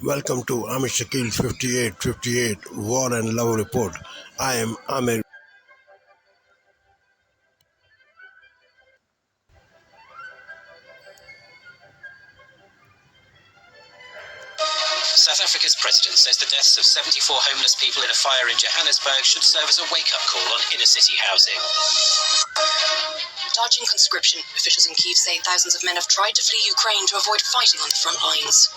Welcome to Amit Shakil's 5858 War and Love Report. I am Amir. South Africa's president says the deaths of 74 homeless people in a fire in Johannesburg should serve as a wake-up call on inner-city housing. Dodging conscription, officials in Kyiv say thousands of men have tried to flee Ukraine to avoid fighting on the front lines.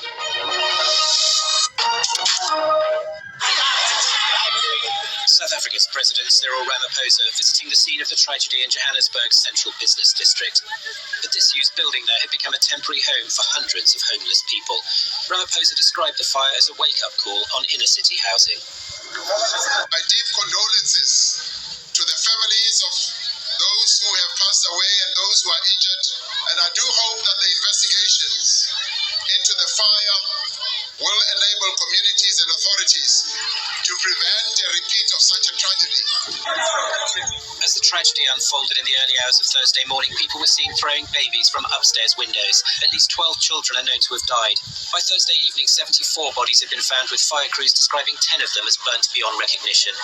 South Africa's President Cyril Ramaphosa visiting the scene of the tragedy in Johannesburg's central business district. The disused building there had become a temporary home for hundreds of homeless people. Ramaphosa described the fire as a wake-up call on inner-city housing. My deep condolences to the families of those who have passed away and those who are injured, and I do hope that the investigations into the fire will enable communities and authorities to prevent a repeat of such a tragedy. As the tragedy unfolded in the early hours of Thursday morning, people were seen throwing babies from upstairs windows. At least 12 children are known to have died. By Thursday evening, 74 bodies had been found, with fire crews describing 10 of them as burnt beyond recognition.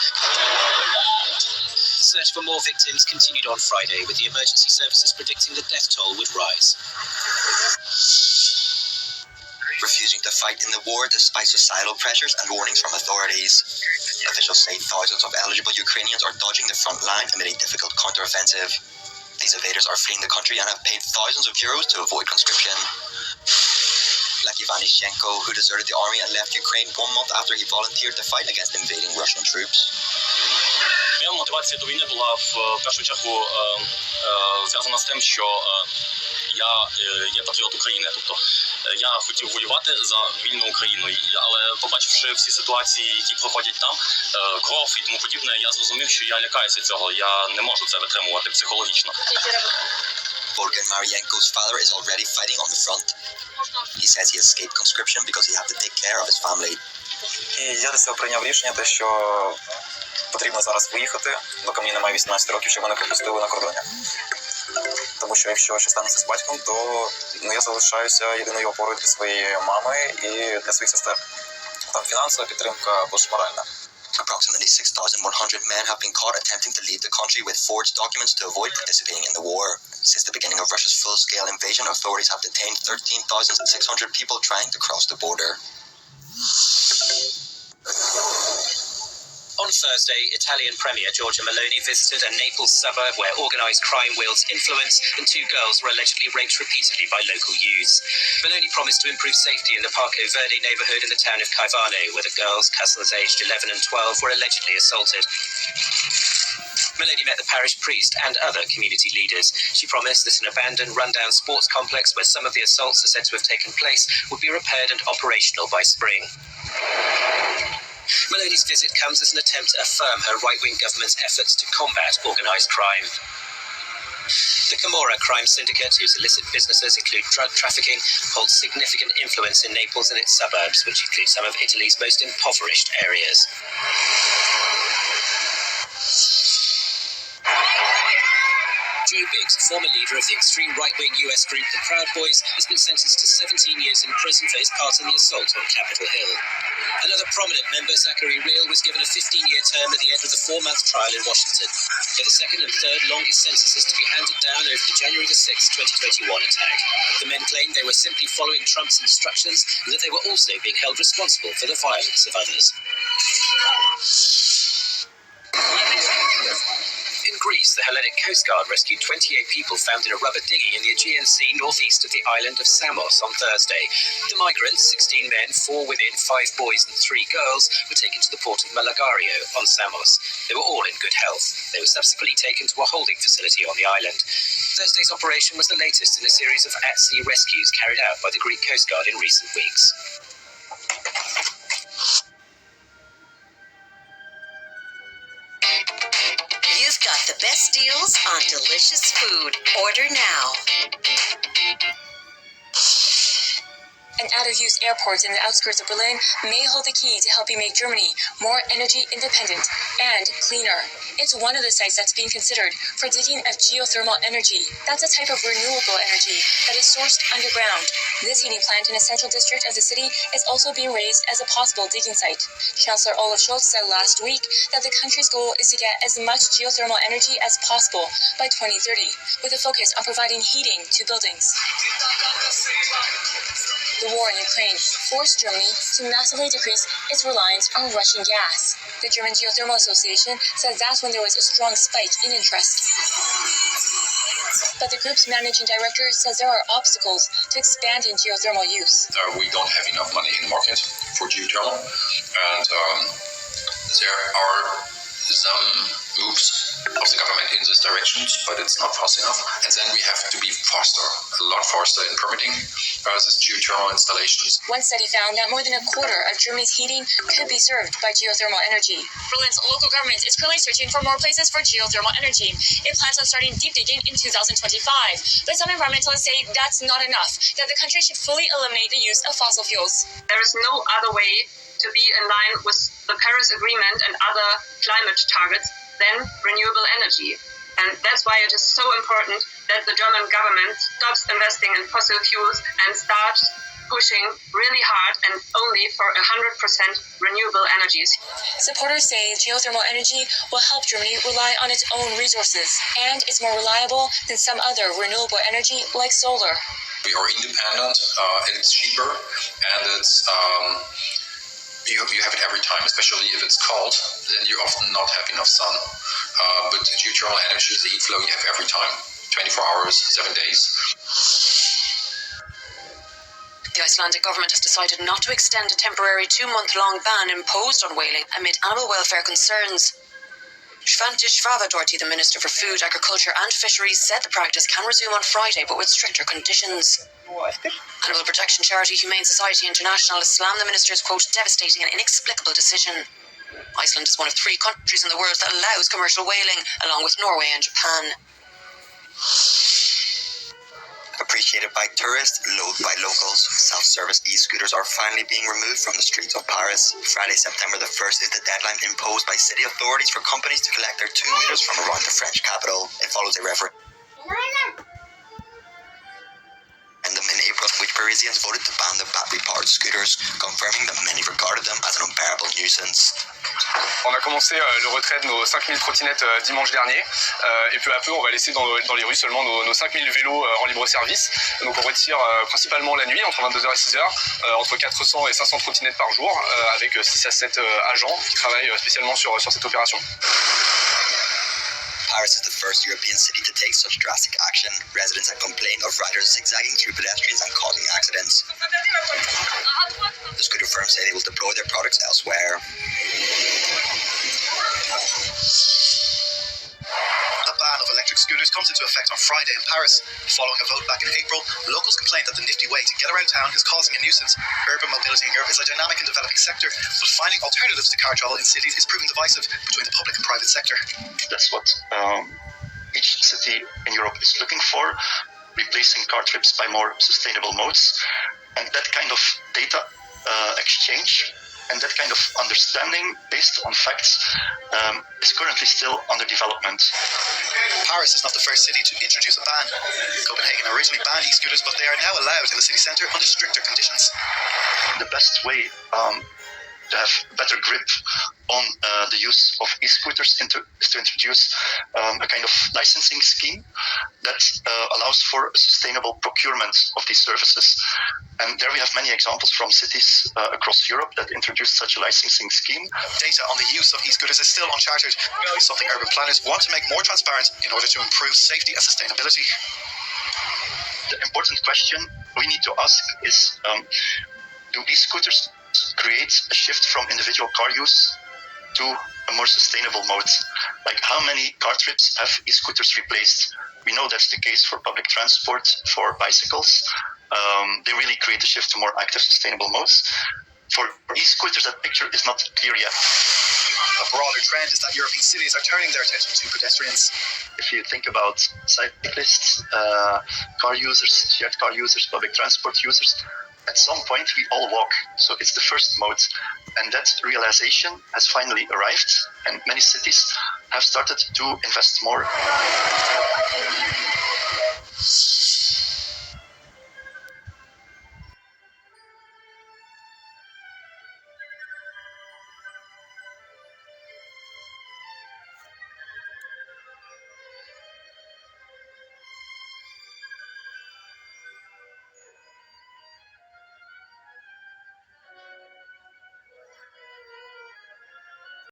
The search for more victims continued on Friday, with the emergency services predicting the death toll would rise. Refusing to fight in the war despite societal pressures and warnings from authorities. Officials say thousands of eligible Ukrainians are dodging the front line amid a difficult counteroffensive. These evaders are fleeing the country and have paid thousands of euros to avoid conscription. Like Ivanishenko, who deserted the army and left Ukraine 1 month after he volunteered to fight against invading Russian troops. Моя мотивація до війни була в першу чергу зв'язана з тим, що я є патріот України. Тобто я хотів воювати за вільну Україну, але побачивши всі ситуації, які проходять там, кров і тому подібне, я зрозумів, що я лякаюся цього, я не можу це витримувати психологічно. Volkan Maryenko's father is already fighting on the front. He says he escaped conscription because he had to take care of his family. І я для цього прийняв рішення, те, що потрібно зараз виїхати, доки мені немає 18 років, щоб мене пропустили на кордоні. Тому що якщо щось станеться з батьком, то я залишаюся єдиною опорою для своєї мами і для своїх сестер. Там фінансова підтримка або ж моральна. Approximately 6,100 men have been caught attempting to leave the country with forged documents to avoid participating in the war. Since the beginning of Russia's full-scale invasion, authorities have detained 13,600 people trying to cross the border. On Thursday, Italian Premier Giorgia Meloni visited a Naples suburb where organised crime wields influence, and 2 girls were allegedly raped repeatedly by local youths. Meloni promised to improve safety in the Parco Verde neighbourhood in the town of Caivano, where the girls, cousins aged 11 and 12, were allegedly assaulted. Meloni met the parish priest and other community leaders. She promised that an abandoned, rundown sports complex where some of the assaults are said to have taken place would be repaired and operational by spring. Meloni's visit comes as an attempt to affirm her right-wing government's efforts to combat organised crime. The Camorra crime syndicate, whose illicit businesses include drug trafficking, holds significant influence in Naples and its suburbs, which include some of Italy's most impoverished areas. Joe Biggs, former leader of the extreme right-wing US group the Proud Boys, has been sentenced to 17 years in prison for his part in the assault on Capitol Hill. Another prominent member, Zachary Rehl, was given a 15-year term at the end of the 4-month trial in Washington. They're the second and third longest sentences to be handed down over the January 6, 2021 attack. The men claimed they were simply following Trump's instructions and that they were also being held responsible for the violence of others. In Greece, the Hellenic Coast Guard rescued 28 people found in a rubber dinghy in the Aegean Sea northeast of the island of Samos on Thursday. The migrants, 16 men, 4 women, 5 boys and 3 girls, were taken to the port of Malagario on Samos. They were all in good health. They were subsequently taken to a holding facility on the island. Thursday's operation was the latest in a series of at-sea rescues carried out by the Greek Coast Guard in recent weeks. You've got the best deals on delicious food. Order now. An out-of-use airport in the outskirts of Berlin may hold the key to helping make Germany more energy independent and cleaner. It's one of the sites that's being considered for digging of geothermal energy. That's a type of renewable energy that is sourced underground. This heating plant in a central district of the city is also being raised as a possible digging site. Chancellor Olaf Scholz said last week that the country's goal is to get as much geothermal energy as possible by 2030, with a focus on providing heating to buildings. The war in Ukraine forced Germany to massively decrease its reliance on Russian gas. The German Geothermal Association says that's when there was a strong spike in interest. But the group's managing director says there are obstacles to expanding geothermal use. We don't have enough money in the market for geothermal, and there are some moves of the government in this direction, but it's not fast enough. And then we have to be faster, a lot faster in permitting these geothermal installations. One study found that more than a quarter of Germany's heating could be served by geothermal energy. Berlin's local government is currently searching for more places for geothermal energy. It plans on starting deep digging in 2025. But some environmentalists say that's not enough, that the country should fully eliminate the use of fossil fuels. There is no other way to be in line with the Paris Agreement and other climate targets than renewable energy. And that's why it is so important that the German government stops investing in fossil fuels and starts pushing really hard and only for 100% renewable energies. Supporters say geothermal energy will help Germany rely on its own resources, and it's more reliable than some other renewable energy like solar. We are independent, it's cheaper, and it's you have it every time, especially if it's cold, then you often not have enough sun. But geothermal energy, the heat flow you have every time, 24 hours, 7 days. The Icelandic government has decided not to extend a temporary 2-month-long ban imposed on whaling amid animal welfare concerns. Svante Svavadorti, the Minister for Food, Agriculture and Fisheries, said the practice can resume on Friday, but with stricter conditions. Animal protection charity Humane Society International has slammed the minister's, quote, devastating and inexplicable decision. Iceland is one of 3 countries in the world that allows commercial whaling, along with Norway and Japan. Appreciated by tourists, loathed by locals, self-service e-scooters are finally being removed from the streets of Paris. Friday, September the 1st is the deadline imposed by city authorities for companies to collect their two-wheelers from around the French capital. It follows a referendum in April in which Parisians voted to ban the battery-powered scooters, confirming that many regarded them as an unbearable nuisance. On a commencé le retrait de nos 5000 trottinettes dimanche dernier et peu à peu on va laisser dans les rues seulement nos 5000 vélos en libre service. Donc on retire principalement la nuit entre 22h et 6h, entre 400 et 500 trottinettes par jour avec 6 à 7 agents qui travaillent spécialement sur cette opération. Paris is the first European city to take such drastic action. Residents have complained of riders zigzagging through pedestrians and causing accidents. The scooter firms say they will deploy their products elsewhere. A ban of electric scooters comes into effect on Friday in Paris. Following a vote back in April, locals complained that the nifty way to get around town is causing a nuisance. Urban mobility in Europe is a dynamic and developing sector, but finding alternatives to car travel in cities is proving divisive between the public and private sector. That's what each city in Europe is looking for, replacing car trips by more sustainable modes. And that kind of data exchange and that kind of understanding based on facts is currently still under development. Paris is not the first city to introduce a ban. Copenhagen originally banned e-scooters, but they are now allowed in the city centre under stricter conditions. The best way to have better grip on the use of e-scooters is to introduce a kind of licensing scheme that allows for a sustainable procurement of these services. And there we have many examples from cities across Europe that introduced such a licensing scheme. Data on the use of e-scooters is still uncharted, something urban planners want to make more transparent in order to improve safety and sustainability. The important question we need to ask is, do e-scooters create a shift from individual car use to a more sustainable mode? Like, how many car trips have e-scooters replaced? We know that's the case for public transport, for bicycles. They really create a shift to more active, sustainable modes. For e-scooters, that picture is not clear yet. A broader trend is that European cities are turning their attention to pedestrians. If you think about cyclists, car users, shared car users, public transport users, at some point we all walk. So it's the first mode. And that realization has finally arrived, and many cities have started to invest more.